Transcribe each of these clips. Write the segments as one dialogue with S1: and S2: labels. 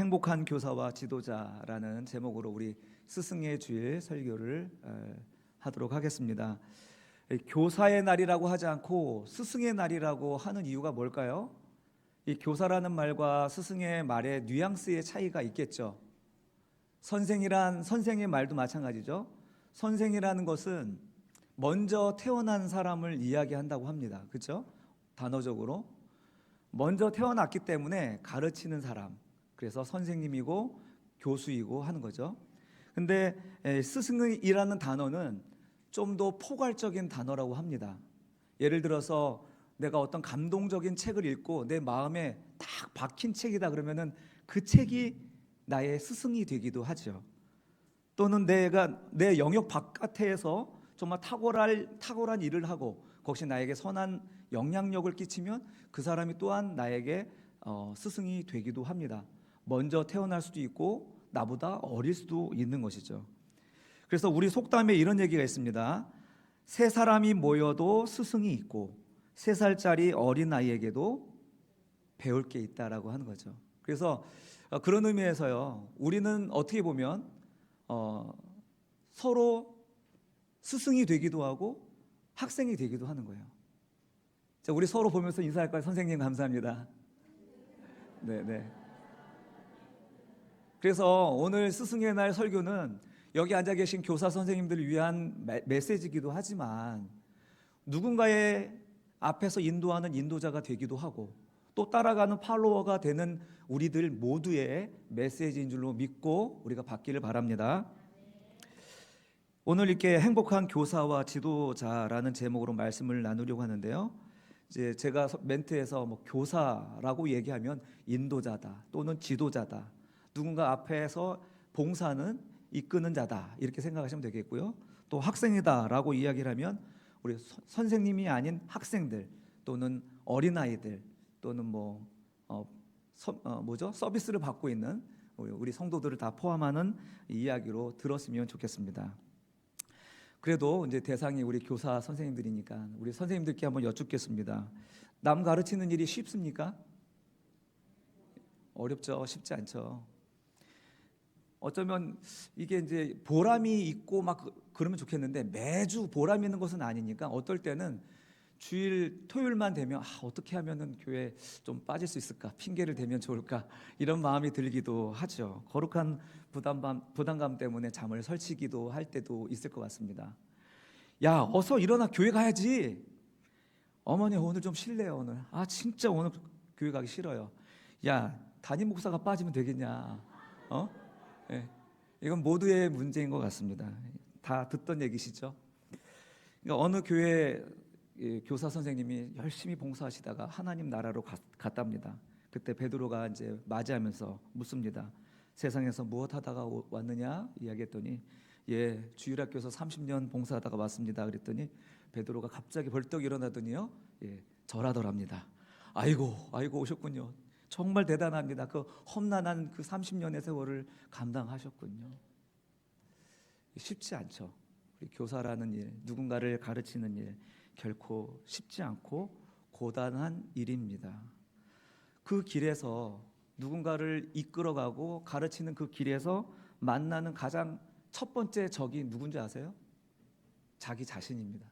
S1: 행복한 교사와 지도자라는 제목으로 우리 스승의 주일 설교를 하도록 하겠습니다. 교사의 날이라고 하지 않고 스승의 날이라고 하는 이유가 뭘까요? 이 교사라는 말과 스승의 말에 뉘앙스의 차이가 있겠죠. 선생이란 선생의 말도 마찬가지죠. 선생이라는 것은 먼저 태어난 사람을 이야기한다고 합니다. 그렇죠? 단어적으로 먼저 태어났기 때문에 가르치는 사람, 그래서 선생님이고 교수이고 하는 거죠. 근데 스승이라는 단어는 좀 더 포괄적인 단어라고 합니다. 예를 들어서 내가 어떤 감동적인 책을 읽고 내 마음에 딱 박힌 책이다 그러면은 그 책이 나의 스승이 되기도 하죠. 또는 내가 내 영역 바깥에서 정말 탁월한 일을 하고 그것이 나에게 선한 영향력을 끼치면 그 사람이 또한 나에게 스승이 되기도 합니다. 먼저 태어날 수도 있고 나보다 어릴 수도 있는 것이죠. 그래서 우리 속담에 이런 얘기가 있습니다. 세 사람이 모여도 스승이 있고 3살짜리 어린아이에게도 배울 게 있다라고 하는 거죠. 그래서 그런 의미에서요, 우리는 어떻게 보면 서로 스승이 되기도 하고 학생이 되기도 하는 거예요. 자, 우리 서로 보면서 인사할까요? 선생님 감사합니다. 네. 그래서 오늘 스승의 날 설교는 여기 앉아 계신 교사 선생님들을 위한 메시지이기도 하지만 누군가의 앞에서 인도하는 인도자가 되기도 하고 또 따라가는 팔로워가 되는 우리들 모두의 메시지인 줄로 믿고 우리가 받기를 바랍니다. 오늘 이렇게 행복한 교사와 지도자라는 제목으로 말씀을 나누려고 하는데요. 이제 제가 멘트에서 교사라고 얘기하면 인도자다 또는 지도자다, 누군가 앞에서 봉사는 이끄는 자다 이렇게 생각하시면 되겠고요. 또 학생이다라고 이야기를 하면 우리 선생님이 아닌 학생들 또는 어린아이들 또는 서비스를 받고 있는 우리 성도들을 다 포함하는 이야기로 들었으면 좋겠습니다. 그래도 이제 대상이 우리 교사 선생님들이니까 우리 선생님들께 한번 여쭙겠습니다. 남 가르치는 일이 쉽습니까? 어렵죠. 쉽지 않죠. 어쩌면 이게 이제 보람이 있고 막 그러면 좋겠는데 매주 보람 있는 것은 아니니까 어떨 때는 주일 토요일만 되면 어떻게 하면은 교회 좀 빠질 수 있을까, 핑계를 대면 좋을까 이런 마음이 들기도 하죠. 거룩한 부담감 때문에 잠을 설치기도 할 때도 있을 것 같습니다. 야, 어서 일어나 교회 가야지. 어머니 오늘 좀 쉴래요. 오늘 진짜 오늘 교회 가기 싫어요. 야, 담임 목사가 빠지면 되겠냐? 네. 이건 모두의 문제인 것 같습니다. 다 듣던 얘기시죠. 그러니까 어느 교회 교사 선생님이 열심히 봉사하시다가 하나님 나라로 갔답니다. 그때 베드로가 이제 맞이하면서 묻습니다. 세상에서 무엇 하다가 왔느냐 이야기했더니 주일학교에서 30년 봉사하다가 왔습니다. 그랬더니 베드로가 갑자기 벌떡 일어나더니요, 절하더랍니다. 아이고 오셨군요. 정말 대단합니다. 그 험난한 그 30년의 세월을 감당하셨군요. 쉽지 않죠. 우리 교사라는 일, 누군가를 가르치는 일 결코 쉽지 않고 고단한 일입니다. 그 길에서 누군가를 이끌어가고 가르치는 그 길에서 만나는 가장 첫 번째 적이 누군지 아세요? 자기 자신입니다.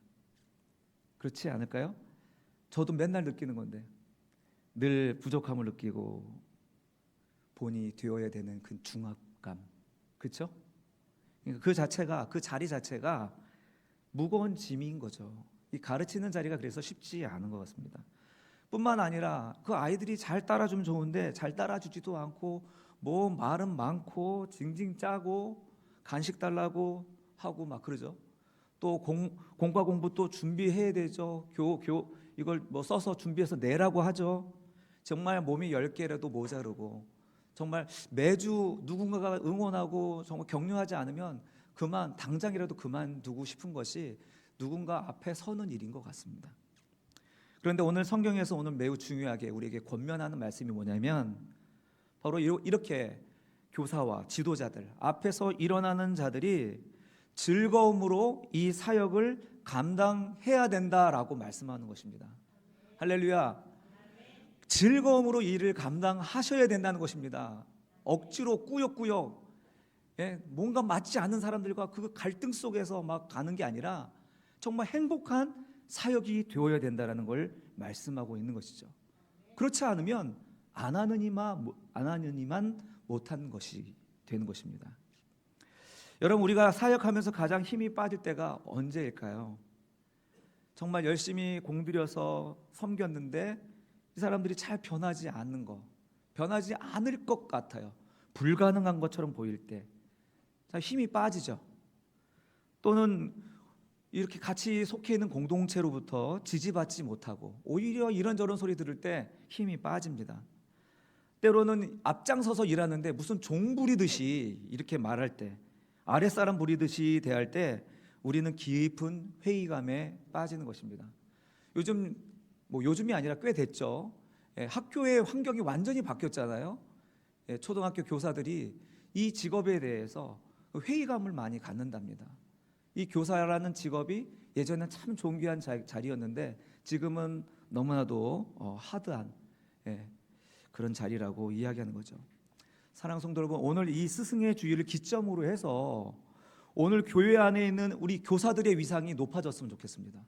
S1: 그렇지 않을까요? 저도 맨날 느끼는 건데 늘 부족함을 느끼고 본이 되어야 되는 그 중압감, 그렇죠? 그 자체가, 그 자리 자체가 무거운 짐인 거죠. 이 가르치는 자리가 그래서 쉽지 않은 것 같습니다. 뿐만 아니라 그 아이들이 잘 따라주면 좋은데 잘 따라주지도 않고 말은 많고 징징 짜고 간식 달라고 하고 막 그러죠. 또 공과 공부 또 준비해야 되죠. 이걸 써서 준비해서 내라고 하죠. 정말 몸이 10개라도 모자르고 정말 매주 누군가가 응원하고 정말 격려하지 않으면 당장이라도 그만두고 싶은 것이 누군가 앞에 서는 일인 것 같습니다. 그런데 오늘 성경에서 오늘 매우 중요하게 우리에게 권면하는 말씀이 뭐냐면 바로 이렇게 교사와 지도자들 앞에서 일어나는 자들이 즐거움으로 이 사역을 감당해야 된다라고 말씀하는 것입니다. 할렐루야. 즐거움으로 이 일을 감당하셔야 된다는 것입니다. 억지로 꾸역꾸역 뭔가 맞지 않는 사람들과 그 갈등 속에서 막 가는 게 아니라 정말 행복한 사역이 되어야 된다는 걸 말씀하고 있는 것이죠. 그렇지 않으면 안 하는 이만 못하는 것이 되는 것입니다. 여러분, 우리가 사역하면서 가장 힘이 빠질 때가 언제일까요? 정말 열심히 공들여서 섬겼는데 이 사람들이 잘 변하지 않는 거, 변하지 않을 것 같아요. 불가능한 것처럼 보일 때 힘이 빠지죠. 또는 이렇게 같이 속해 있는 공동체로부터 지지받지 못하고 오히려 이런저런 소리 들을 때 힘이 빠집니다. 때로는 앞장서서 일하는데 무슨 종 부리듯이 이렇게 말할 때, 아랫사람 부리듯이 대할 때 우리는 깊은 회의감에 빠지는 것입니다. 요즘이 아니라 꽤 됐죠. 학교의 환경이 완전히 바뀌었잖아요. 초등학교 교사들이 이 직업에 대해서 회의감을 많이 갖는답니다. 이 교사라는 직업이 예전엔 참 존귀한 자리였는데 지금은 너무나도 하드한 그런 자리라고 이야기하는 거죠. 사랑하는 성도 여러분, 오늘 이 스승의 주의를 기점으로 해서 오늘 교회 안에 있는 우리 교사들의 위상이 높아졌으면 좋겠습니다.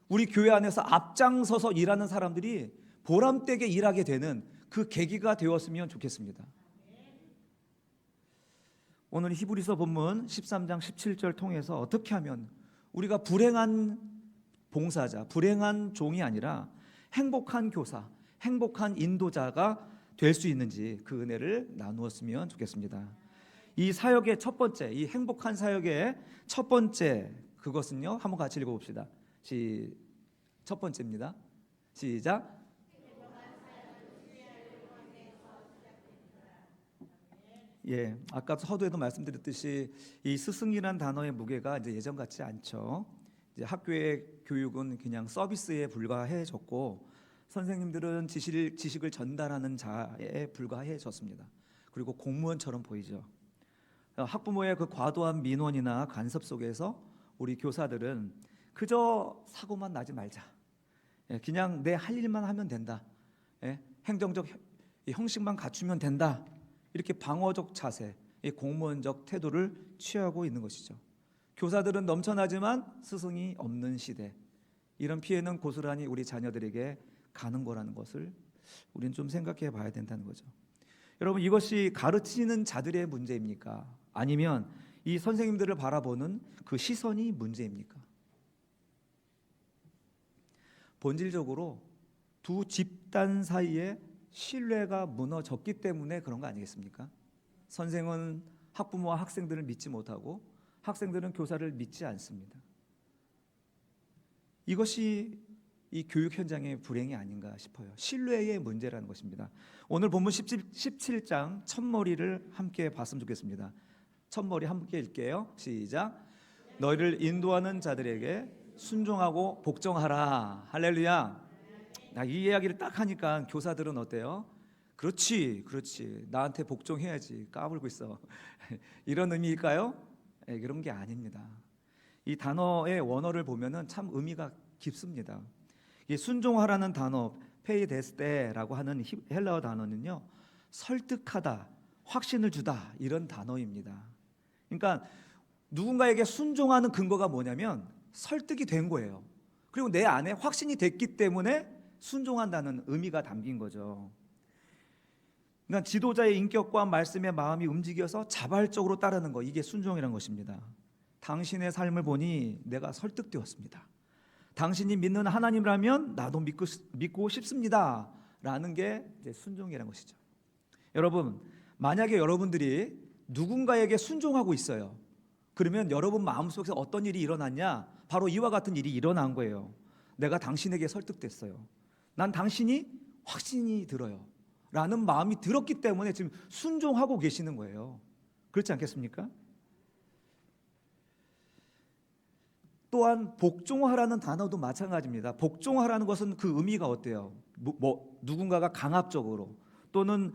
S1: 우리 교회 안에서 앞장서서 일하는 사람들이 보람되게 일하게 되는 그 계기가 되었으면 좋겠습니다. 오늘 히브리서 본문 13장 17절 통해서 어떻게 하면 우리가 불행한 봉사자, 불행한 종이 아니라 행복한 교사, 행복한 인도자가 될 수 있는지 그 은혜를 나누었으면 좋겠습니다. 이 사역의 첫 번째, 이 행복한 사역의 첫 번째, 그것은요, 한번 같이 읽어봅시다. 첫 번째입니다. 시작. 아까 서두에도 말씀드렸듯이 이 스승이란 단어의 무게가 이제 예전 같지 않죠. 이제 학교의 교육은 그냥 서비스에 불과해졌고 선생님들은 지식을 전달하는 자에 불과해졌습니다. 그리고 공무원처럼 보이죠. 학부모의 그 과도한 민원이나 간섭 속에서 우리 교사들은 그저 사고만 나지 말자, 그냥 내 할 일만 하면 된다, 행정적 형식만 갖추면 된다, 이렇게 방어적 자세, 공무원적 태도를 취하고 있는 것이죠. 교사들은 넘쳐나지만 스승이 없는 시대, 이런 피해는 고스란히 우리 자녀들에게 가는 거라는 것을 우리는 좀 생각해 봐야 된다는 거죠. 여러분, 이것이 가르치는 자들의 문제입니까? 아니면 이 선생님들을 바라보는 그 시선이 문제입니까? 본질적으로 두 집단 사이에 신뢰가 무너졌기 때문에 그런 거 아니겠습니까? 선생은 학부모와 학생들을 믿지 못하고 학생들은 교사를 믿지 않습니다. 이것이 이 교육 현장의 불행이 아닌가 싶어요. 신뢰의 문제라는 것입니다. 오늘 본문 17장 첫머리를 함께 봤으면 좋겠습니다. 첫머리 함께 읽게요. 시작. 너희를 인도하는 자들에게 순종하고 복종하라. 할렐루야. 이 이야기를 딱 하니까 교사들은 어때요? 그렇지, 나한테 복종해야지, 까불고 있어. 이런 의미일까요? 그런 게 아닙니다. 이 단어의 원어를 보면은 참 의미가 깊습니다. 이 순종하라는 단어, 페이데스테라고 하는 헬라어 단어는요, 설득하다, 확신을 주다, 이런 단어입니다. 그러니까 누군가에게 순종하는 근거가 뭐냐면 설득이 된 거예요. 그리고 내 안에 확신이 됐기 때문에 순종한다는 의미가 담긴 거죠. 그러니까 지도자의 인격과 말씀의 마음이 움직여서 자발적으로 따르는 거, 이게 순종이라는 것입니다. 당신의 삶을 보니 내가 설득되었습니다. 당신이 믿는 하나님이라면 나도 믿고 싶습니다 라는 게 이제 순종이라는 것이죠. 여러분, 만약에 여러분들이 누군가에게 순종하고 있어요. 그러면 여러분 마음속에서 어떤 일이 일어났냐? 바로 이와 같은 일이 일어난 거예요. 내가 당신에게 설득됐어요. 난 당신이 확신이 들어요 라는 마음이 들었기 때문에 지금 순종하고 계시는 거예요. 그렇지 않겠습니까? 또한 복종하라는 단어도 마찬가지입니다. 복종하라는 것은 그 의미가 어때요? 누군가가 강압적으로 또는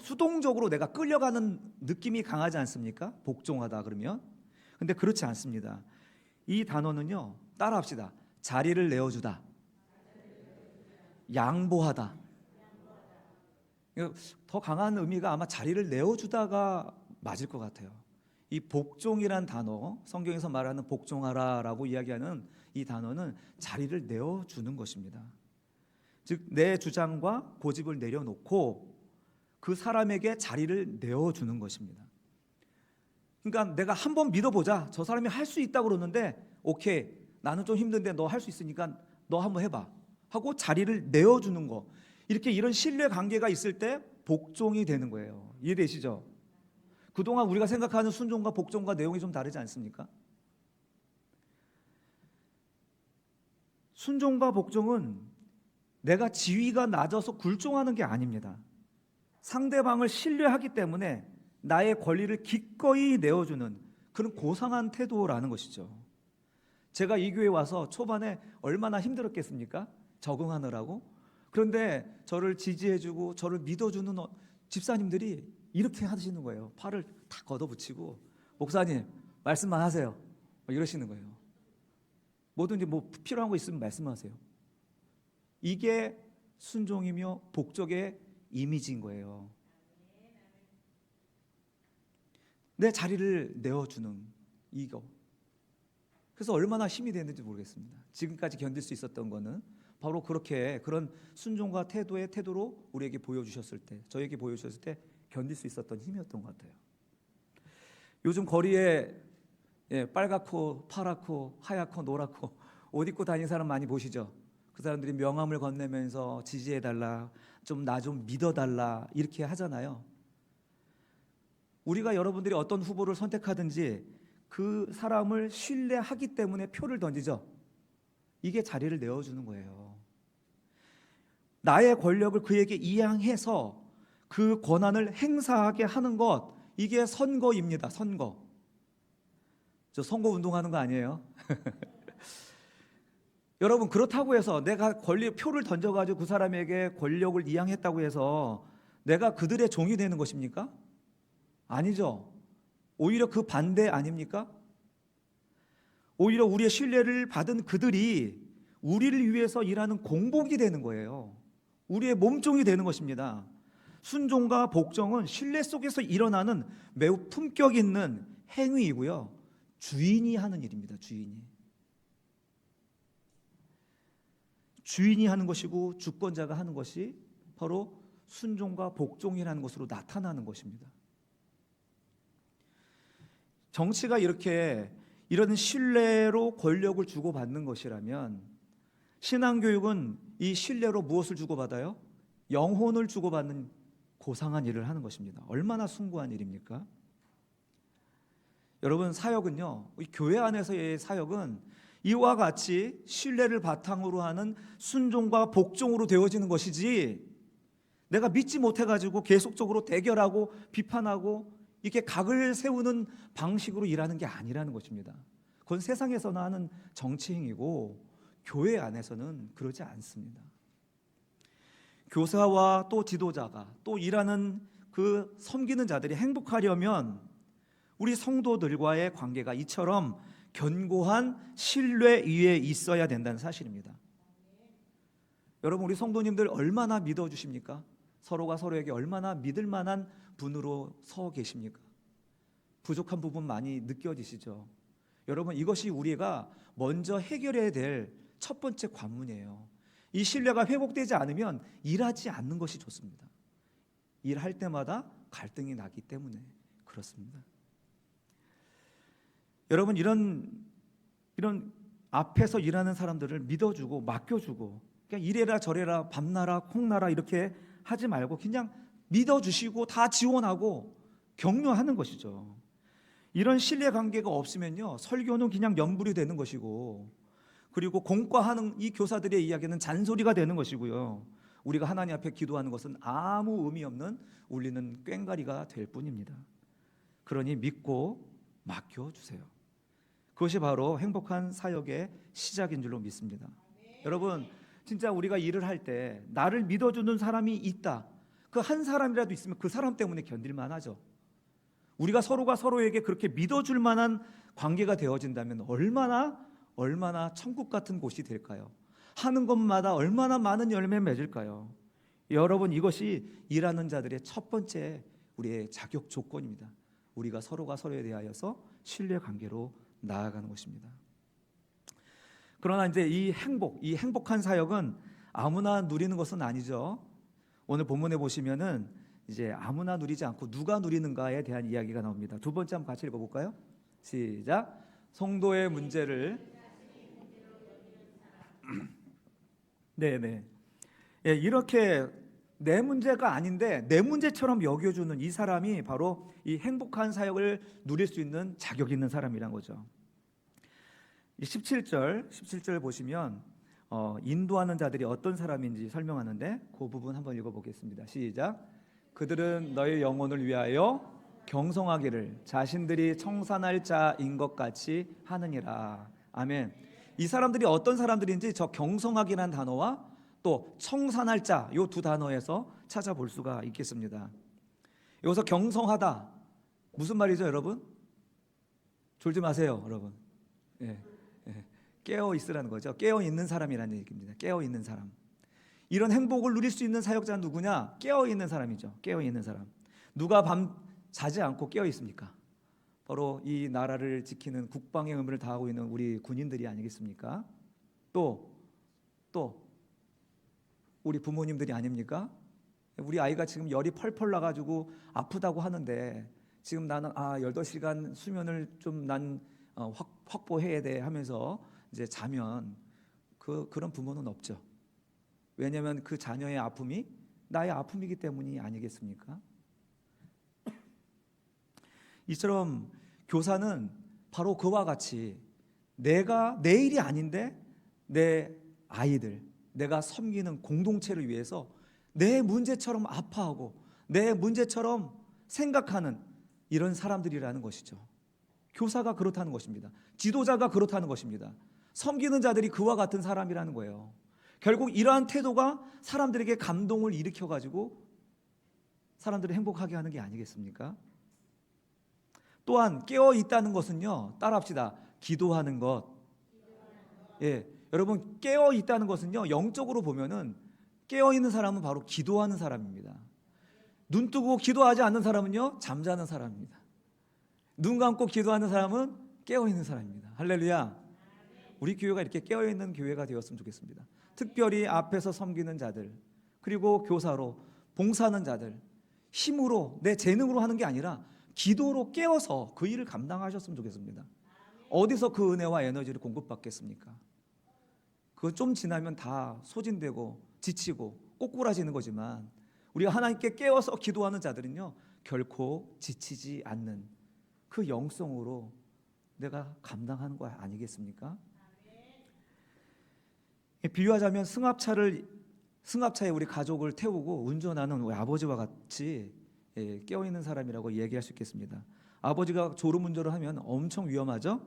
S1: 수동적으로 내가 끌려가는 느낌이 강하지 않습니까? 복종하다 그러면. 근데 그렇지 않습니다. 이 단어는요, 따라합시다. 자리를 내어주다, 양보하다, 더 강한 의미가 아마 자리를 내어주다가 맞을 것 같아요. 이 복종이란 단어, 성경에서 말하는 복종하라라고 이야기하는 이 단어는 자리를 내어주는 것입니다. 즉 내 주장과 고집을 내려놓고 그 사람에게 자리를 내어주는 것입니다. 그러니까 내가 한번 믿어보자. 저 사람이 할 수 있다고 그러는데 오케이, 나는 좀 힘든데 너 할 수 있으니까 너 한번 해봐 하고 자리를 내어주는 거. 이렇게 이런 신뢰 관계가 있을 때 복종이 되는 거예요. 이해되시죠? 그동안 우리가 생각하는 순종과 복종과 내용이 좀 다르지 않습니까? 순종과 복종은 내가 지위가 낮아서 굴종하는 게 아닙니다. 상대방을 신뢰하기 때문에 나의 권리를 기꺼이 내어주는 그런 고상한 태도라는 것이죠. 제가 이 교회에 와서 초반에 얼마나 힘들었겠습니까? 적응하느라고. 그런데 저를 지지해주고 저를 믿어주는 집사님들이 이렇게 하시는 거예요. 팔을 탁 걷어붙이고 목사님 말씀만 하세요 이러시는 거예요. 뭐든지 뭐 필요한 거 있으면 말씀하세요. 이게 순종이며 복종의 이미지인 거예요. 내 자리를 내어주는 이거. 그래서 얼마나 힘이 되는지 모르겠습니다. 지금까지 견딜 수 있었던 거는 바로 그렇게 그런 순종과 태도로 우리에게 보여주셨을 때, 저에게 보여주셨을 때 견딜 수 있었던 힘이었던 것 같아요. 요즘 거리에 빨갛고 파랗고 하얗고 노랗고 옷 입고 다니는 사람 많이 보시죠? 그 사람들이 명함을 건네면서 지지해달라, 좀 나 좀 믿어달라 이렇게 하잖아요. 우리가 여러분들이 어떤 후보를 선택하든지 그 사람을 신뢰하기 때문에 표를 던지죠. 이게 자리를 내어주는 거예요. 나의 권력을 그에게 이양해서 그 권한을 행사하게 하는 것, 이게 선거입니다. 선거. 저 선거 운동하는 거 아니에요? 여러분, 그렇다고 해서 내가 표를 던져가지고 그 사람에게 권력을 이양했다고 해서 내가 그들의 종이 되는 것입니까? 아니죠. 오히려 그 반대 아닙니까? 오히려 우리의 신뢰를 받은 그들이 우리를 위해서 일하는 공복이 되는 거예요. 우리의 몸종이 되는 것입니다. 순종과 복종은 신뢰 속에서 일어나는 매우 품격 있는 행위이고요. 주인이 하는 일입니다. 주인이 하는 것이고 주권자가 하는 것이 바로 순종과 복종이라는 것으로 나타나는 것입니다. 정치가 이런 신뢰로 권력을 주고받는 것이라면 신앙교육은 이 신뢰로 무엇을 주고받아요? 영혼을 주고받는 고상한 일을 하는 것입니다. 얼마나 숭고한 일입니까? 여러분, 사역은요, 교회 안에서의 사역은 이와 같이 신뢰를 바탕으로 하는 순종과 복종으로 되어지는 것이지, 내가 믿지 못해가지고 계속적으로 대결하고 비판하고 이렇게 각을 세우는 방식으로 일하는 게 아니라는 것입니다. 그건 세상에서나 하는 정치 행위고 교회 안에서는 그러지 않습니다. 교사와 또 지도자가 또 일하는 그 섬기는 자들이 행복하려면 우리 성도들과의 관계가 이처럼 견고한 신뢰 위에 있어야 된다는 사실입니다. 여러분, 우리 성도님들 얼마나 믿어주십니까? 서로가 서로에게 얼마나 믿을 만한 분으로 서 계십니까? 부족한 부분 많이 느껴지시죠? 여러분, 이것이 우리가 먼저 해결해야 될 첫 번째 관문이에요. 이 신뢰가 회복되지 않으면 일하지 않는 것이 좋습니다. 일할 때마다 갈등이 나기 때문에 그렇습니다. 여러분, 이런 앞에서 일하는 사람들을 믿어주고 맡겨주고 그냥 이래라 저래라 밤나라 콩나라 이렇게 하지 말고 그냥 믿어주시고 다 지원하고 격려하는 것이죠. 이런 신뢰 관계가 없으면요, 설교는 그냥 연불이 되는 것이고, 그리고 공과하는 이 교사들의 이야기는 잔소리가 되는 것이고요, 우리가 하나님 앞에 기도하는 것은 아무 의미 없는 울리는 꽹과리가 될 뿐입니다. 그러니 믿고 맡겨주세요. 그것이 바로 행복한 사역의 시작인 줄로 믿습니다. 여러분, 진짜 우리가 일을 할 때 나를 믿어주는 사람이 있다, 그 한 사람이라도 있으면 그 사람 때문에 견딜만 하죠. 우리가 서로가 서로에게 그렇게 믿어줄 만한 관계가 되어진다면 얼마나 천국 같은 곳이 될까요? 하는 것마다 얼마나 많은 열매 맺을까요? 여러분, 이것이 일하는 자들의 첫 번째 우리의 자격 조건입니다. 우리가 서로가 서로에 대하여서 신뢰 관계로 나아가는 것입니다. 그러나 이제 이 행복한 사역은 아무나 누리는 것은 아니죠. 오늘 본문에 보시면은 이제 아무나 누리지 않고 누가 누리는가에 대한 이야기가 나옵니다. 두 번째 한번 같이 읽어볼까요? 시작. 성도의 문제를 네네. 예, 이렇게 내 문제가 아닌데 내 문제처럼 여겨주는 이 사람이 바로 이 행복한 사역을 누릴 수 있는 자격 있는 사람이란 거죠. 17절 보시면 인도하는 자들이 어떤 사람인지 설명하는데 그 부분 한번 읽어보겠습니다. 시작. 그들은 너의 영혼을 위하여 경성하기를 자신들이 청산할 자인 것 같이 하느니라. 아멘. 이 사람들이 어떤 사람들인지 저 경성하기라는 단어와 또 청산할 자 이 두 단어에서 찾아볼 수가 있겠습니다. 여기서 경성하다 무슨 말이죠, 여러분? 졸지 마세요, 여러분. 예, 깨어 있으라는 거죠. 깨어 있는 사람이라는 얘기입니다. 깨어 있는 사람. 이런 행복을 누릴 수 있는 사역자는 누구냐? 깨어 있는 사람이죠. 깨어 있는 사람. 누가 밤 자지 않고 깨어 있습니까? 바로 이 나라를 지키는 국방의 의무를 다하고 있는 우리 군인들이 아니겠습니까? 또 우리 부모님들이 아닙니까? 우리 아이가 지금 열이 펄펄 나가지고 아프다고 하는데 지금 나는 18시간 수면을 좀 난 확보해야 돼 하면서 이제 자면 그런 부모는 없죠. 왜냐하면 그 자녀의 아픔이 나의 아픔이기 때문이 아니겠습니까? 이처럼 교사는 바로 그와 같이 내가 내 일이 아닌데 내 아이들, 내가 섬기는 공동체를 위해서 내 문제처럼 아파하고 내 문제처럼 생각하는 이런 사람들이라는 것이죠. 교사가 그렇다는 것입니다. 지도자가 그렇다는 것입니다. 섬기는 자들이 그와 같은 사람이라는 거예요. 결국 이러한 태도가 사람들에게 감동을 일으켜가지고 사람들을 행복하게 하는 게 아니겠습니까? 또한 깨어 있다는 것은요, 따라합시다. 기도하는 것. 예, 여러분 깨어 있다는 것은요, 영적으로 보면은 깨어 있는 사람은 바로 기도하는 사람입니다. 눈 뜨고 기도하지 않는 사람은요, 잠자는 사람입니다. 눈 감고 기도하는 사람은 깨어 있는 사람입니다. 할렐루야. 우리 교회가 이렇게 깨어 있는 교회가 되었으면 좋겠습니다. 특별히 앞에서 섬기는 자들, 그리고 교사로 봉사하는 자들, 힘으로 내 재능으로 하는 게 아니라 기도로 깨어서 그 일을 감당하셨으면 좋겠습니다. 어디서 그 은혜와 에너지를 공급받겠습니까? 그거 좀 지나면 다 소진되고 지치고 꼬꾸라지는 거지만 우리가 하나님께 깨어서 기도하는 자들은요, 결코 지치지 않는 그 영성으로 내가 감당하는 거 아니겠습니까? 비유하자면 승합차에 우리 가족을 태우고 운전하는 우리 아버지와 같이 깨어있는 사람이라고 얘기할 수 있겠습니다. 아버지가 졸음운전을 하면 엄청 위험하죠.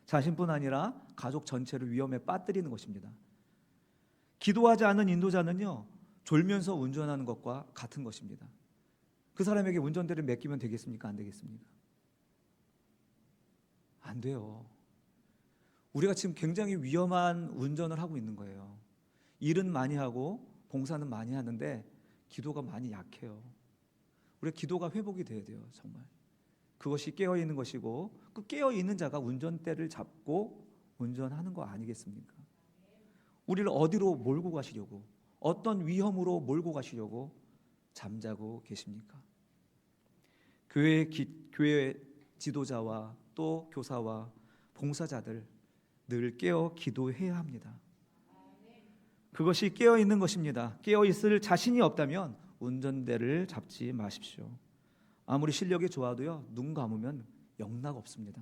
S1: 자신뿐 아니라 가족 전체를 위험에 빠뜨리는 것입니다. 기도하지 않은 인도자는요, 졸면서 운전하는 것과 같은 것입니다. 그 사람에게 운전대를 맡기면 되겠습니까? 안 되겠습니까? 안 돼요. 우리가 지금 굉장히 위험한 운전을 하고 있는 거예요. 일은 많이 하고 봉사는 많이 하는데 기도가 많이 약해요. 우리 기도가 회복이 돼야 돼요. 정말 그것이 깨어있는 것이고, 그 깨어있는 자가 운전대를 잡고 운전하는 거 아니겠습니까? 우리를 어디로 몰고 가시려고, 어떤 위험으로 몰고 가시려고 잠자고 계십니까? 교회 지도자와 또 교사와 봉사자들 늘 깨어 기도해야 합니다. 그것이 깨어 있는 것입니다. 깨어 있을 자신이 없다면 운전대를 잡지 마십시오. 아무리 실력이 좋아도요, 눈 감으면 영락 없습니다.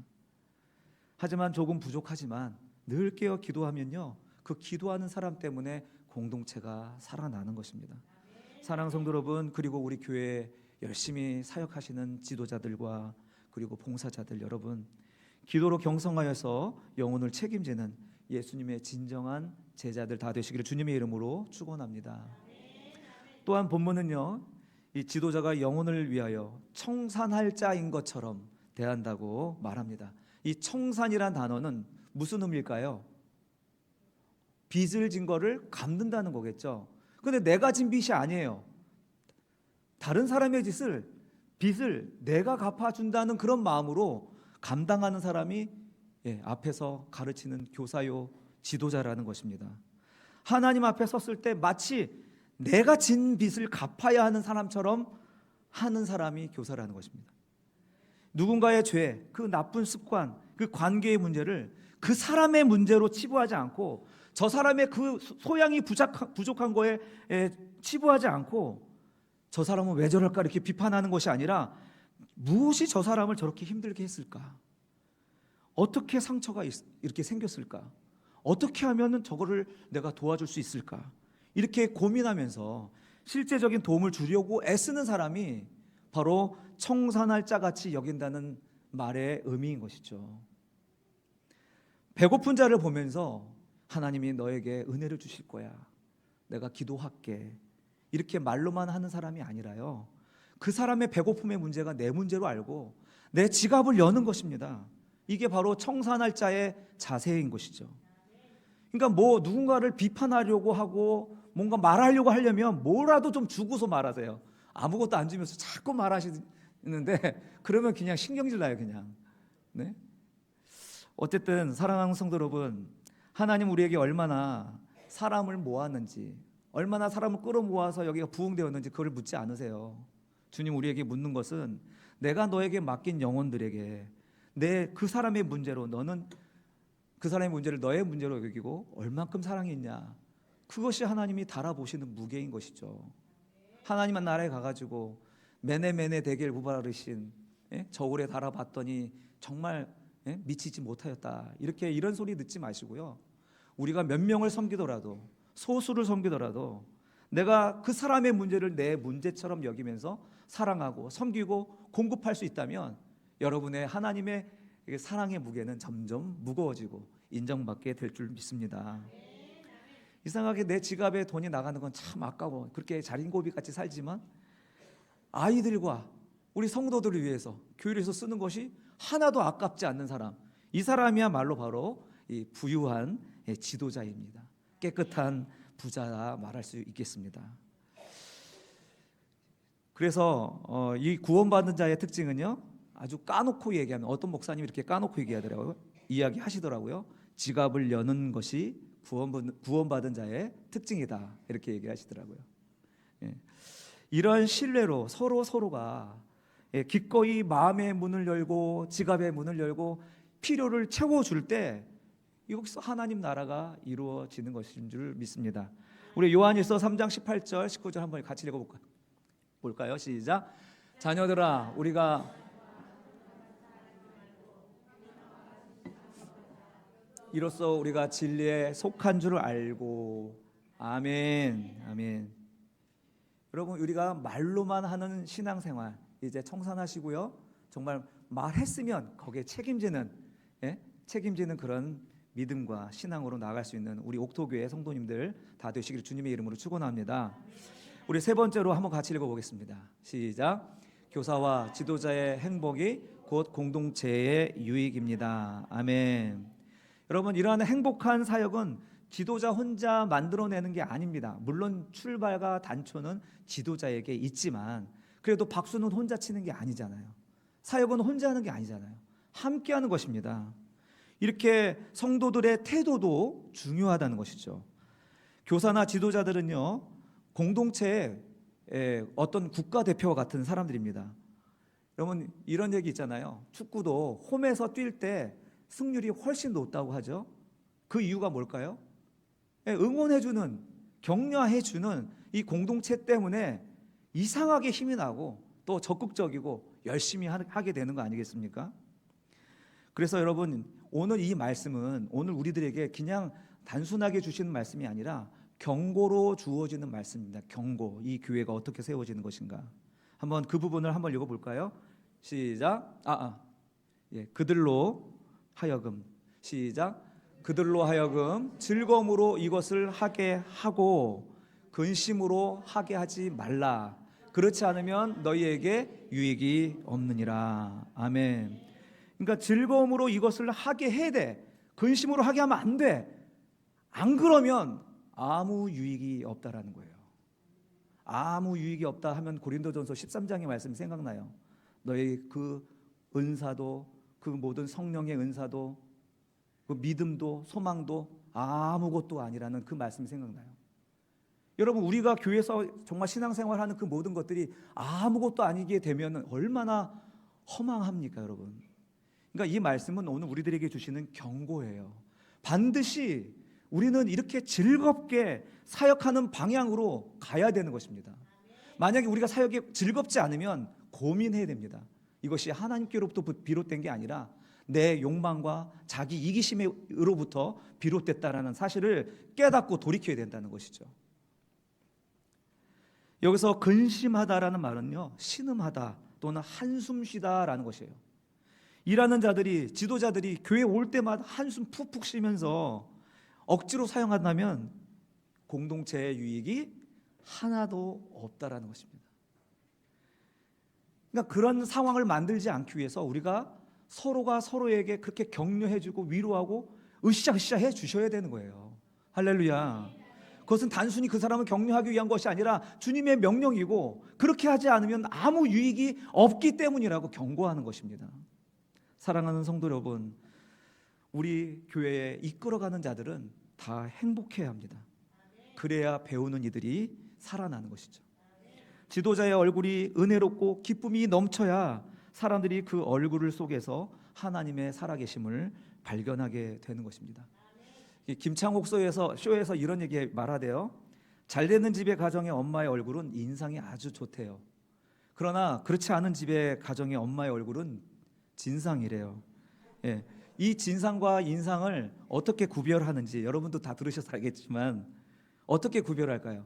S1: 하지만 조금 부족하지만 늘 깨어 기도하면요, 그 기도하는 사람 때문에 공동체가 살아나는 것입니다. 사랑하는 성도 여러분, 그리고 우리 교회에 열심히 사역하시는 지도자들과 그리고 봉사자들 여러분, 기도로 경성하여서 영혼을 책임지는 예수님의 진정한 제자들 다 되시기를 주님의 이름으로 축원합니다. 또한 본문은요, 이 지도자가 영혼을 위하여 청산할 자인 것처럼 대한다고 말합니다. 이 청산이란 단어는 무슨 의미일까요? 빚을 진 거를 갚는다는 거겠죠. 근데 내가 진 빚이 아니에요. 다른 사람의 빚을 내가 갚아준다는 그런 마음으로 감당하는 사람이 앞에서 가르치는 교사요 지도자라는 것입니다. 하나님 앞에 섰을 때 마치 내가 진 빚을 갚아야 하는 사람처럼 하는 사람이 교사라는 것입니다. 누군가의 죄, 그 나쁜 습관, 그 관계의 문제를 그 사람의 문제로 치부하지 않고, 저 사람의 그 소양이 부족한 거에 치부하지 않고, 저 사람은 왜 저럴까 이렇게 비판하는 것이 아니라, 무엇이 저 사람을 저렇게 힘들게 했을까? 어떻게 상처가 이렇게 생겼을까? 어떻게 하면 저거를 내가 도와줄 수 있을까? 이렇게 고민하면서 실제적인 도움을 주려고 애쓰는 사람이 바로 청산할 자같이 여긴다는 말의 의미인 것이죠. 배고픈 자를 보면서 하나님이 너에게 은혜를 주실 거야, 내가 기도할게, 이렇게 말로만 하는 사람이 아니라요, 그 사람의 배고픔의 문제가 내 문제로 알고 내 지갑을 여는 것입니다. 이게 바로 청산할 자의 자세인 것이죠. 그러니까 누군가를 비판하려고 하고 뭔가 말하려고 하려면 뭐라도 좀 주고서 말하세요. 아무것도 안 주면서 자꾸 말하시는데 그러면 그냥 신경질 나요, 그냥. 네? 어쨌든 사랑하는 성도 여러분, 하나님 우리에게 얼마나 사람을 모았는지, 얼마나 사람을 끌어모아서 여기가 부흥되었는지 그걸 묻지 않으세요. 주님 우리에게 묻는 것은, 내가 너에게 맡긴 영혼들에게 그 사람의 문제로, 너는 그 사람의 문제를 너의 문제로 여기고 얼만큼 사랑했냐, 그것이 하나님이 달아보시는 무게인 것이죠. 하나님한 나라에 가가지고 메네메네 대겔 무바르신 저울에 달아봤더니 정말 미치지 못하였다, 이런 소리 듣지 마시고요. 우리가 몇 명을 섬기더라도, 소수를 섬기더라도 내가 그 사람의 문제를 내 문제처럼 여기면서 사랑하고 섬기고 공급할 수 있다면 여러분의 하나님의 사랑의 무게는 점점 무거워지고 인정받게 될 줄 믿습니다. 이상하게 내 지갑에 돈이 나가는 건 참 아까워, 그렇게 자린고비같이 살지만 아이들과 우리 성도들을 위해서 교회에서 쓰는 것이 하나도 아깝지 않는 사람, 이 사람이야말로 바로 이 부유한 지도자입니다. 깨끗한 부자라 말할 수 있겠습니다. 그래서 이 구원받는 자의 특징은요, 아주 까놓고 얘기하면, 어떤 목사님이 이렇게 까놓고 이야기하시더라고요. 지갑을 여는 것이 구원받은 자의 특징이다, 이렇게 얘기하시더라고요. 이런 신뢰로 서로가 기꺼이 마음의 문을 열고 지갑의 문을 열고 필요를 채워줄 때 여기서 하나님 나라가 이루어지는 것인 줄 믿습니다. 우리 요한일서 3장 18절 19절 한번 같이 읽어볼까요? 시작. 자녀들아, 우리가 이로써 우리가 진리에 속한 줄 알고. 아멘, 아멘. 여러분, 우리가 말로만 하는 신앙생활 이제 청산하시고요, 정말 말했으면 거기에 책임지는 그런 믿음과 신앙으로 나아갈 수 있는 우리 옥토교회 성도님들 다 되시기를 주님의 이름으로 축원합니다. 우리 세 번째로 한번 같이 읽어보겠습니다. 시작. 교사와 지도자의 행복이 곧 공동체의 유익입니다. 아멘. 여러분, 이러한 행복한 사역은 지도자 혼자 만들어내는 게 아닙니다. 물론 출발과 단초는 지도자에게 있지만 그래도 박수는 혼자 치는 게 아니잖아요. 사역은 혼자 하는 게 아니잖아요. 함께 하는 것입니다. 이렇게 성도들의 태도도 중요하다는 것이죠. 교사나 지도자들은요, 공동체의 어떤 국가대표와 같은 사람들입니다. 여러분, 이런 얘기 있잖아요. 축구도 홈에서 뛸 때 승률이 훨씬 높다고 하죠. 그 이유가 뭘까요? 응원해주는, 격려해주는 이 공동체 때문에 이상하게 힘이 나고 또 적극적이고 열심히 하게 되는 거 아니겠습니까? 그래서 여러분, 오늘 이 말씀은 오늘 우리들에게 그냥 단순하게 주시는 말씀이 아니라 경고로 주어지는 말씀입니다. 경고. 이 교회가 어떻게 세워지는 것인가. 한번 그 부분을 한번 읽어볼까요? 시작. 그들로 하여금. 시작. 그들로 하여금 즐거움으로 이것을 하게 하고 근심으로 하게 하지 말라. 그렇지 않으면 너희에게 유익이 없느니라. 아멘. 그러니까 즐거움으로 이것을 하게 해야 돼. 근심으로 하게 하면 안 돼. 안 그러면 아무 유익이 없다라는 거예요. 아무 유익이 없다 하면 고린도전서 13장의 말씀이 생각나요. 너희 그 은사도, 그 모든 성령의 은사도, 그 믿음도 소망도 아무것도 아니라는 그 말씀이 생각나요. 여러분, 우리가 교회에서 정말 신앙생활하는 그 모든 것들이 아무것도 아니게 되면 얼마나 허망합니까, 여러분? 그러니까 이 말씀은 오늘 우리들에게 주시는 경고예요. 반드시 우리는 이렇게 즐겁게 사역하는 방향으로 가야 되는 것입니다. 만약에 우리가 사역이 즐겁지 않으면 고민해야 됩니다. 이것이 하나님께로부터 비롯된 게 아니라 내 욕망과 자기 이기심으로부터 비롯됐다라는 사실을 깨닫고 돌이켜야 된다는 것이죠. 여기서 근심하다라는 말은요, 신음하다 또는 한숨 쉬다라는 것이에요. 일하는 자들이, 지도자들이 교회 올 때마다 한숨 푹푹 쉬면서 억지로 사용한다면 공동체의 유익이 하나도 없다라는 것입니다. 그러니까 그런 상황을 만들지 않기 위해서 우리가 서로가 서로에게 그렇게 격려해주고 위로하고 으쌰으쌰 해주셔야 되는 거예요. 할렐루야. 그것은 단순히 그 사람을 격려하기 위한 것이 아니라 주님의 명령이고, 그렇게 하지 않으면 아무 유익이 없기 때문이라고 경고하는 것입니다. 사랑하는 성도 여러분, 우리 교회에 이끌어가는 자들은 다 행복해야 합니다. 그래야 배우는 이들이 살아나는 것이죠. 지도자의 얼굴이 은혜롭고 기쁨이 넘쳐야 사람들이 그 얼굴 속에서 하나님의 살아계심을 발견하게 되는 것입니다. 김창옥 쇼에서 이런 얘기 말하대요. 잘되는 집의 가정의 엄마의 얼굴은 인상이 아주 좋대요. 그러나 그렇지 않은 집의 가정의 엄마의 얼굴은 진상이래요. 예, 이 진상과 인상을 어떻게 구별하는지 여러분도 다 들으셔서 알겠지만 어떻게 구별할까요?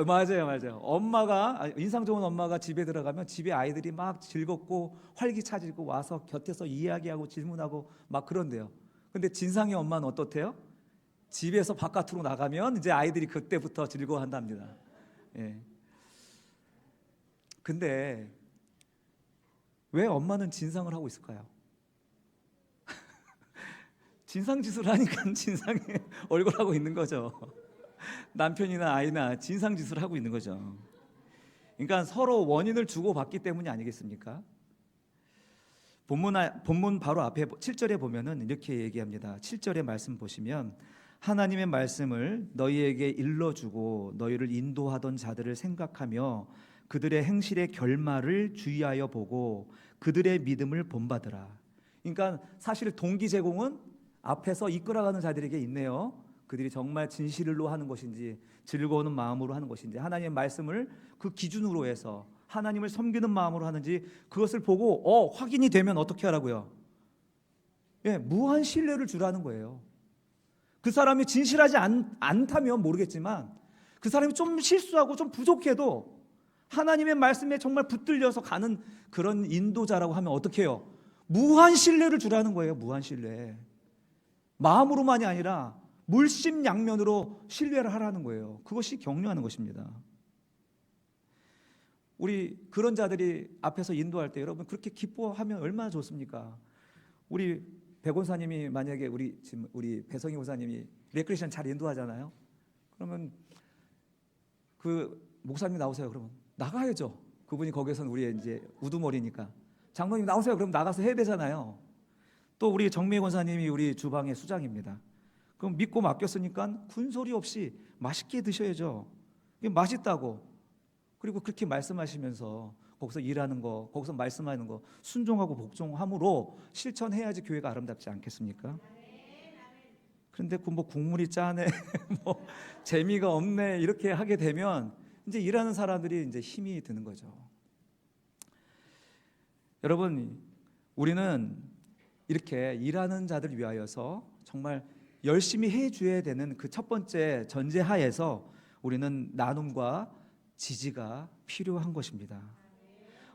S1: 맞아요. 엄마가, 인상 좋은 엄마가 집에 들어가면 집에 아이들이 막 즐겁고 활기차지고 와서 곁에서 이야기하고 질문하고 막 그런데요. 근데 진상의 엄마는 어떻대요? 집에서 바깥으로 나가면 이제 아이들이 그때부터 즐거워한답니다. 예. 근데 왜 엄마는 진상을 하고 있을까요? 진상짓을 하니까 진상의 얼굴하고 있는 거죠. 남편이나 아이나 진상짓을 하고 있는 거죠. 그러니까 서로 원인을 주고받기 때문이 아니겠습니까? 본문 바로 앞에 7절에 보면은 이렇게 얘기합니다. 7절의 말씀 보시면 하나님의 말씀을 너희에게 일러주고 너희를 인도하던 자들을 생각하며 그들의 행실의 결말을 주의하여 보고 그들의 믿음을 본받으라. 그러니까 사실 동기 제공은 앞에서 이끌어가는 자들에게 있네요. 그들이 정말 진실로 하는 것인지 즐거운 마음으로 하는 것인지 하나님의 말씀을 그 기준으로 해서 하나님을 섬기는 마음으로 하는지 그것을 보고 확인이 되면 어떻게 하라고요? 예, 무한 신뢰를 주라는 거예요. 그 사람이 진실하지 않다면 모르겠지만 그 사람이 좀 실수하고 좀 부족해도 하나님의 말씀에 정말 붙들려서 가는 그런 인도자라고 하면 어떻게 해요? 무한 신뢰를 주라는 거예요. 무한 신뢰. 마음으로만이 아니라 물심양면으로 신뢰를 하라는 거예요. 그것이 격려하는 것입니다. 우리 그런 자들이 앞에서 인도할 때 여러분 그렇게 기뻐하면 얼마나 좋습니까? 우리 백원사님이 만약에 우리 배성희 원사님이 레크레이션 잘 인도하잖아요. 그러면 그 목사님 나오세요. 그러면 나가야죠. 그분이 거기서는 우리 이제 우두머리니까 장로님 나오세요. 그럼 나가서 해야 되잖아요. 또 우리 정미 권사님이 우리 주방의 수장입니다. 그럼 믿고 맡겼으니까 군소리 없이 맛있게 드셔야죠. 맛있다고. 그리고 그렇게 말씀하시면서 거기서 일하는 거, 거기서 말씀하는 거 순종하고 복종함으로 실천해야지 교회가 아름답지 않겠습니까? 그런데 뭐 국물이 짜네, 뭐 재미가 없네 이렇게 하게 되면 이제 일하는 사람들이 이제 힘이 드는 거죠. 여러분, 우리는 이렇게 일하는 자들 위하여서 정말 열심히 해줘야 되는 그 첫 번째 전제하에서 우리는 나눔과 지지가 필요한 것입니다.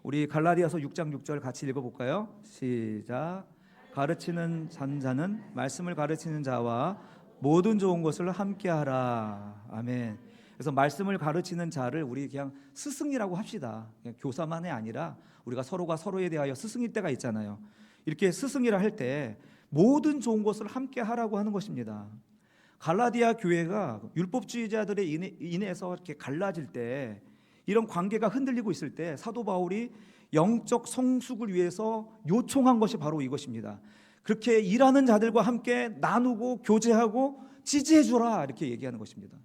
S1: 우리 갈라디아서 6장 6절 같이 읽어볼까요? 시작. 가르치는 자는 말씀을 가르치는 자와 모든 좋은 것을 함께하라. 아멘. 그래서 말씀을 가르치는 자를 우리 그냥 스승이라고 합시다. 그냥 교사만이 아니라 우리가 서로가 서로에 대하여 스승일 때가 있잖아요. 이렇게 스승이라 할 때 모든 좋은 것을 함께하라고 하는 것입니다. 갈라디아 교회가 율법주의자들에 인해서 이렇게 갈라질 때, 이런 관계가 흔들리고 있을 때 사도 바울이 영적 성숙을 위해서 요청한 것이 바로 이것입니다. 그렇게 일하는 자들과 함께 나누고 교제하고 지지해 주라, 이렇게 얘기하는 것입니다.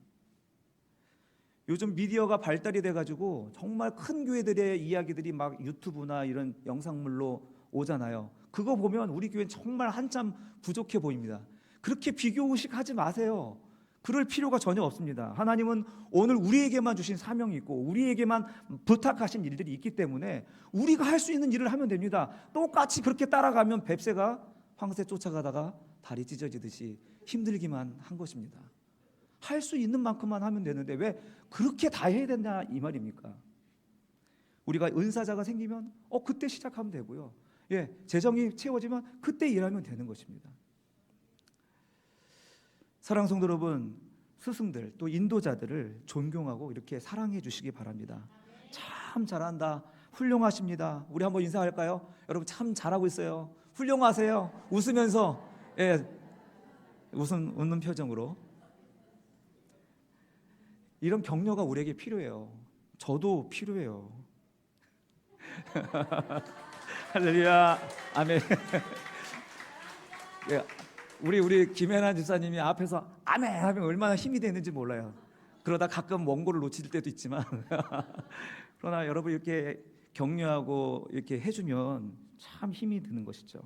S1: 요즘 미디어가 발달이 돼가지고 정말 큰 교회들의 이야기들이 막 유튜브나 이런 영상물로 오잖아요. 그거 보면 우리 교회는 정말 한참 부족해 보입니다. 그렇게 비교의식하지 마세요. 그럴 필요가 전혀 없습니다. 하나님은 오늘 우리에게만 주신 사명이 있고 우리에게만 부탁하신 일들이 있기 때문에 우리가 할 수 있는 일을 하면 됩니다. 똑같이 그렇게 따라가면 뱁새가 황새 쫓아가다가 다리 찢어지듯이 힘들기만 한 것입니다. 할 수 있는 만큼만 하면 되는데 왜 그렇게 다 해야 된다 이 말입니까? 우리가 은사자가 생기면 그때 시작하면 되고요. 재정이 채워지면 그때 일하면 되는 것입니다. 사랑하는 성도 여러분, 스승들 또 인도자들을 존경하고 이렇게 사랑해 주시기 바랍니다. 참 잘한다, 훌륭하십니다. 우리 한번 인사할까요? 여러분 참 잘하고 있어요. 훌륭하세요. 웃으면서 웃는 표정으로. 이런 격려가 우리에게 필요해요. 저도 필요해요. 할렐루야, 아멘. 우리 김혜란 집사님이 앞에서 아멘 하면 얼마나 힘이 되는지 몰라요. 그러다 가끔 원고를 놓칠 때도 있지만 그러나 여러분 이렇게 격려하고 이렇게 해주면 참 힘이 드는 것이죠.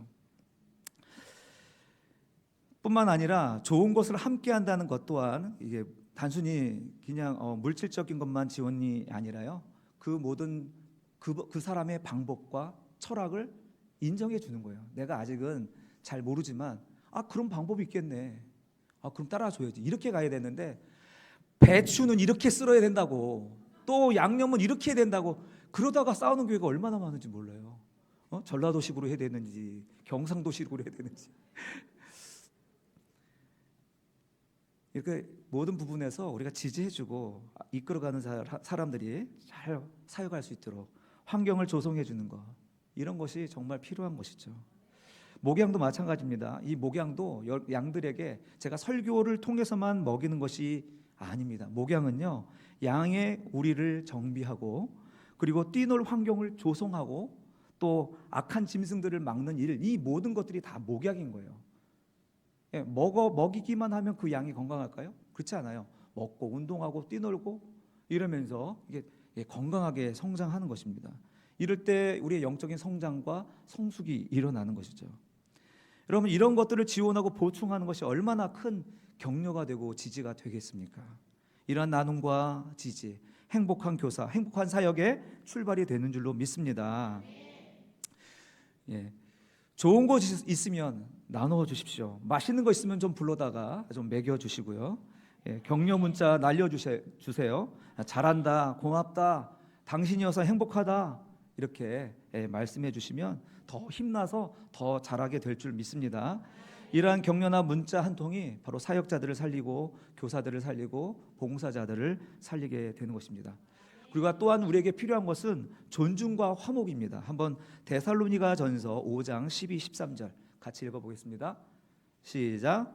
S1: 뿐만 아니라 좋은 것을 함께 한다는 것 또한 이게 단순히 그냥 물질적인 것만 지원이 아니라요, 그 모든 그 사람의 방법과 철학을 인정해 주는 거예요. 내가 아직은 잘 모르지만 그런 방법이 있겠네. 그럼 따라줘야지. 이렇게 가야 되는데 배추는 이렇게 썰어야 된다고, 또 양념은 이렇게 해야 된다고, 그러다가 싸우는 교회가 얼마나 많은지 몰라요. 전라도식으로 해야 되는지 경상도식으로 해야 되는지 이렇게 모든 부분에서 우리가 지지해주고 이끌어가는 사람들이 잘 사역할 수 있도록 환경을 조성해 주는 것, 이런 것이 정말 필요한 것이죠. 목양도 마찬가지입니다. 이 목양도 양들에게 제가 설교를 통해서만 먹이는 것이 아닙니다. 목양은요, 양의 우리를 정비하고 그리고 뛰놀 환경을 조성하고 또 악한 짐승들을 막는 일, 이 모든 것들이 다 목양인 거예요. 먹이기만 하면 그 양이 건강할까요? 그렇지 않아요. 먹고 운동하고 뛰놀고 이러면서 이게 건강하게 성장하는 것입니다. 이럴 때 우리의 영적인 성장과 성숙이 일어나는 것이죠. 여러분, 이런 것들을 지원하고 보충하는 것이 얼마나 큰 격려가 되고 지지가 되겠습니까? 이러한 나눔과 지지, 행복한 교사, 행복한 사역의 출발이 되는 줄로 믿습니다. 좋은 거 있으면 나눠 주십시오. 맛있는 거 있으면 좀 불러다가 좀 먹여 주시고요. 격려 문자 날려주세요. 잘한다, 고맙다, 당신이어서 행복하다, 이렇게 말씀해 주시면 더 힘나서 더 잘하게 될 줄 믿습니다. 이러한 격려나 문자 한 통이 바로 사역자들을 살리고 교사들을 살리고 봉사자들을 살리게 되는 것입니다. 그리고 또한 우리에게 필요한 것은 존중과 화목입니다. 한번 데살로니가전서 5장 12, 13절 같이 읽어보겠습니다. 시작.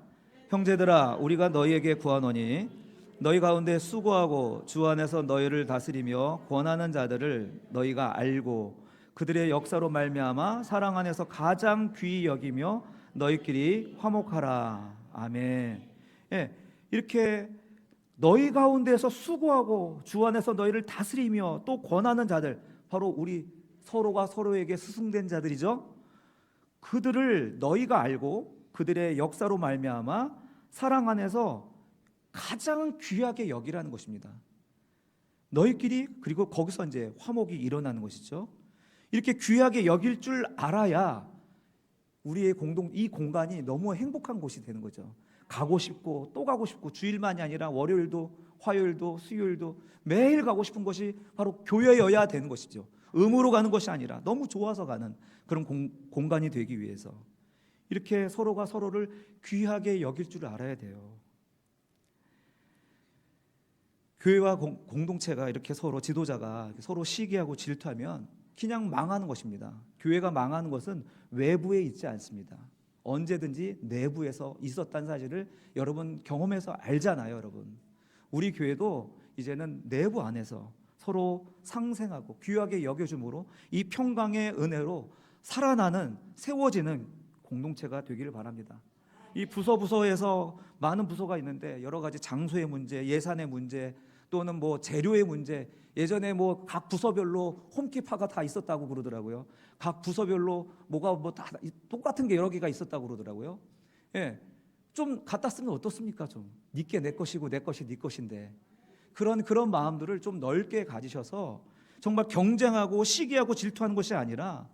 S1: 형제들아, 우리가 너희에게 구하노니 너희 가운데 수고하고 주 안에서 너희를 다스리며 권하는 자들을 너희가 알고 그들의 역사로 말미암아 사랑 안에서 가장 귀히 여기며 너희끼리 화목하라. 아멘. 이렇게 너희 가운데서 수고하고 주 안에서 너희를 다스리며 또 권하는 자들, 바로 우리 서로가 서로에게 스승된 자들이죠. 그들을 너희가 알고 그들의 역사로 말미암아 사랑 안에서 가장 귀하게 여기라는 것입니다. 너희끼리, 그리고 거기서 이제 화목이 일어나는 것이죠. 이렇게 귀하게 여길 줄 알아야 우리의 이 공간이 너무 행복한 곳이 되는 거죠. 가고 싶고 또 가고 싶고, 주일만이 아니라 월요일도 화요일도 수요일도 매일 가고 싶은 것이 바로 교회여야 되는 것이죠. 의무로 가는 것이 아니라 너무 좋아서 가는 그런 공간이 되기 위해서 이렇게 서로가 서로를 귀하게 여길 줄 알아야 돼요. 교회와 공동체가 이렇게 서로, 지도자가 서로 시기하고 질투하면 그냥 망하는 것입니다. 교회가 망하는 것은 외부에 있지 않습니다. 언제든지 내부에서 있었다는 사실을 여러분 경험해서 알잖아요. 여러분, 우리 교회도 이제는 내부 안에서 서로 상생하고 귀하게 여겨줌으로 이 평강의 은혜로 살아나는, 세워지는 공동체가 되기를 바랍니다. 이 부서에서 많은 부서가 있는데 여러 가지 장소의 문제, 예산의 문제, 또는 뭐 재료의 문제, 예전에 뭐 각 부서별로 홈키파가 다 있었다고 그러더라고요. 각 부서별로 뭐가 뭐 다 똑같은 게 여러 개가 있었다고 그러더라고요. 예, 좀 갖다 쓰면 어떻습니까? 좀 니께 내 것이고 내 것이 네 것인데, 그런 마음들을 좀 넓게 가지셔서 정말 경쟁하고 시기하고 질투하는 것이 아니라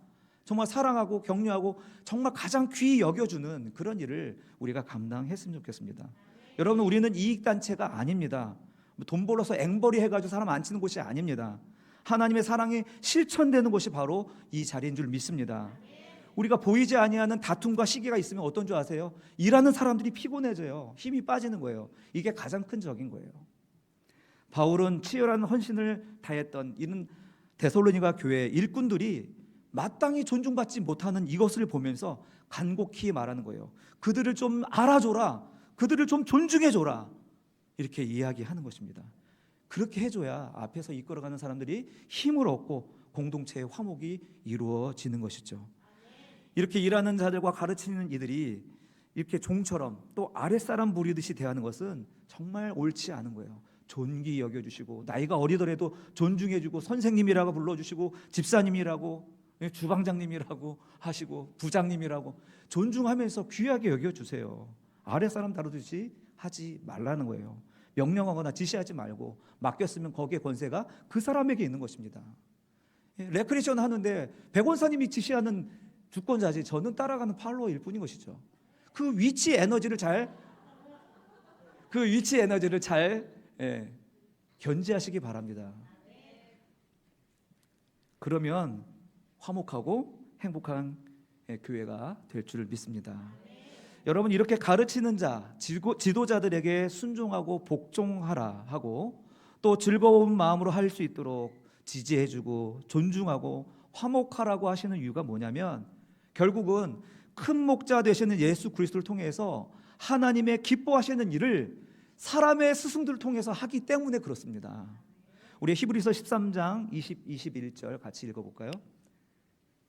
S1: 정말 사랑하고 격려하고 정말 가장 귀히 여겨주는 그런 일을 우리가 감당했으면 좋겠습니다. 여러분, 우리는 이익단체가 아닙니다. 돈 벌어서 앵벌이 해가지고 사람 안 치는 곳이 아닙니다. 하나님의 사랑이 실천되는 곳이 바로 이 자리인 줄 믿습니다. 우리가 보이지 아니하는 다툼과 시기가 있으면 어떤 줄 아세요? 일하는 사람들이 피곤해져요. 힘이 빠지는 거예요. 이게 가장 큰 적인 거예요. 바울은 치열한 헌신을 다했던 이는 데살로니가 교회 일꾼들이 마땅히 존중받지 못하는 이것을 보면서 간곡히 말하는 거예요. 그들을 좀 알아줘라, 그들을 좀 존중해줘라, 이렇게 이야기하는 것입니다. 그렇게 해줘야 앞에서 이끌어가는 사람들이 힘을 얻고 공동체의 화목이 이루어지는 것이죠. 이렇게 일하는 자들과 가르치는 이들이 이렇게 종처럼 또 아랫사람 부리듯이 대하는 것은 정말 옳지 않은 거예요. 존귀 여겨주시고 나이가 어리더라도 존중해주고 선생님이라고 불러주시고 집사님이라고, 주방장님이라고 하시고 부장님이라고 존중하면서 귀하게 여겨주세요. 아랫사람 다루듯이 하지 말라는 거예요. 명령하거나 지시하지 말고 맡겼으면 거기에 권세가 그 사람에게 있는 것입니다. 레크레이션 하는데 백원사님이 지시하는 주권자지 저는 따라가는 팔로워일 뿐인 것이죠. 그 위치 에너지를 잘 견지하시기 바랍니다. 그러면 화목하고 행복한 교회가 될 줄 믿습니다. 여러분, 이렇게 가르치는 자, 지도자들에게 순종하고 복종하라 하고 또 즐거운 마음으로 할 수 있도록 지지해주고 존중하고 화목하라고 하시는 이유가 뭐냐면 결국은 큰 목자 되시는 예수 그리스도를 통해서 하나님의 기뻐하시는 일을 사람의 스승들을 통해서 하기 때문에 그렇습니다. 우리 히브리서 13장 21절 같이 읽어볼까요?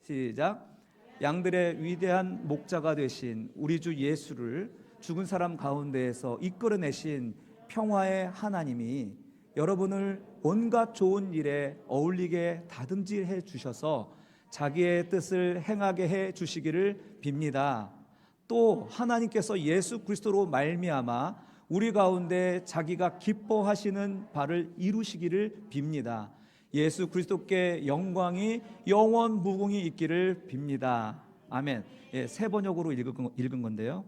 S1: 시작. 양들의 위대한 목자가 되신 우리 주 예수를 죽은 사람 가운데에서 이끌어내신 평화의 하나님이 여러분을 온갖 좋은 일에 어울리게 다듬질해 주셔서 자기의 뜻을 행하게 해 주시기를 빕니다. 또 하나님께서 예수 그리스도로 말미암아 우리 가운데 자기가 기뻐하시는 바를 이루시기를 빕니다. 예수 그리스도께 영광이 영원 무궁히 있기를 빕니다. 아멘. 세 번역으로 읽은 건데요.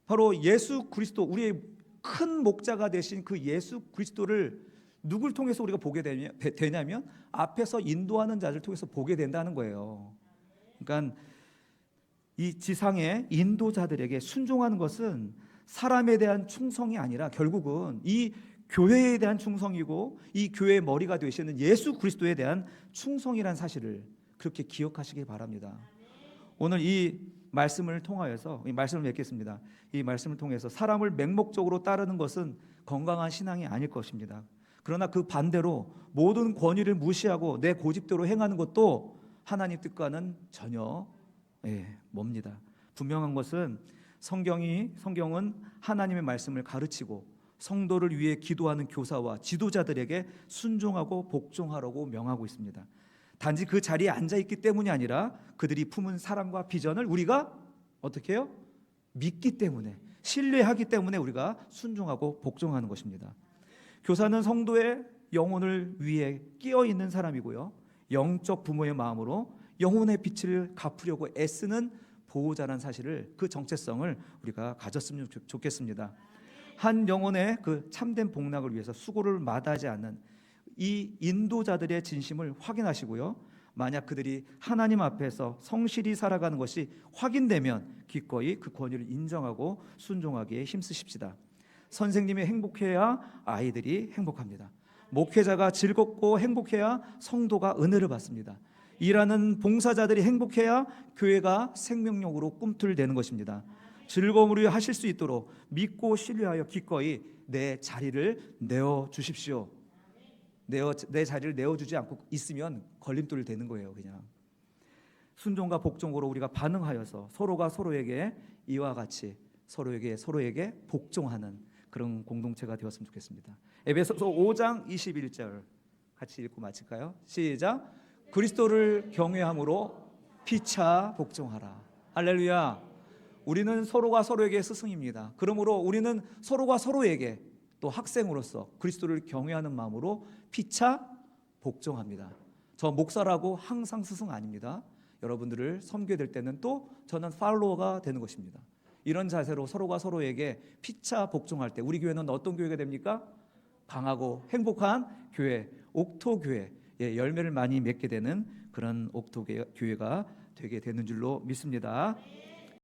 S1: 바로 예수 그리스도, 우리의 큰 목자가 되신 그 예수 그리스도를 누굴 통해서 우리가 보게 되냐면 앞에서 인도하는 자를 통해서 보게 된다는 거예요. 그러니까 이 지상의 인도자들에게 순종하는 것은 사람에 대한 충성이 아니라 결국은 이 교회에 대한 충성이고 이 교회의 머리가 되시는 예수 그리스도에 대한 충성이라는 사실을 그렇게 기억하시길 바랍니다. 오늘 이 말씀을 통하여서 이 말씀을 맺겠습니다. 이 말씀을 통해서 사람을 맹목적으로 따르는 것은 건강한 신앙이 아닐 것입니다. 그러나 그 반대로 모든 권위를 무시하고 내 고집대로 행하는 것도 하나님 뜻과는 전혀 멉니다. 분명한 것은 성경은 하나님의 말씀을 가르치고 성도를 위해 기도하는 교사와 지도자들에게 순종하고 복종하라고 명하고 있습니다. 단지 그 자리에 앉아있기 때문이 아니라 그들이 품은 사랑과 비전을 우리가 어떻게 해요? 믿기 때문에, 신뢰하기 때문에 우리가 순종하고 복종하는 것입니다. 교사는 성도의 영혼을 위해 끼어있는 사람이고요, 영적 부모의 마음으로 영혼의 빛을 갚으려고 애쓰는 보호자라는 사실을, 그 정체성을 우리가 가졌으면 좋겠습니다. 한 영혼의 그 참된 복락을 위해서 수고를 마다하지 않는 이 인도자들의 진심을 확인하시고요, 만약 그들이 하나님 앞에서 성실히 살아가는 것이 확인되면 기꺼이 그 권위를 인정하고 순종하기에 힘쓰십시다. 선생님이 행복해야 아이들이 행복합니다. 목회자가 즐겁고 행복해야 성도가 은혜를 받습니다. 일하는 봉사자들이 행복해야 교회가 생명력으로 꿈틀대는 것입니다. 즐거움으로 하실 수 있도록 믿고 신뢰하여 기꺼이 내 자리를 내어 주십시오. 내 자리를 내어주지 않고 있으면 걸림돌이 되는 거예요. 그냥 순종과 복종으로 우리가 반응하여서 서로가 서로에게 이와 같이 서로에게 복종하는 그런 공동체가 되었으면 좋겠습니다. 에베소서 5장 21절 같이 읽고 마칠까요? 시작. 그리스도를 경외함으로 피차 복종하라. 할렐루야. 우리는 서로가 서로에게 스승입니다. 그러므로 우리는 서로가 서로에게 또 학생으로서 그리스도를 경외하는 마음으로 피차 복종합니다. 저 목사라고 항상 스승 아닙니다. 여러분들을 섬기게 될 때는 또 저는 팔로워가 되는 것입니다. 이런 자세로 서로가 서로에게 피차 복종할 때 우리 교회는 어떤 교회가 됩니까? 강하고 행복한 교회, 옥토교회, 열매를 많이 맺게 되는 그런 옥토교회가 되게 되는 줄로 믿습니다.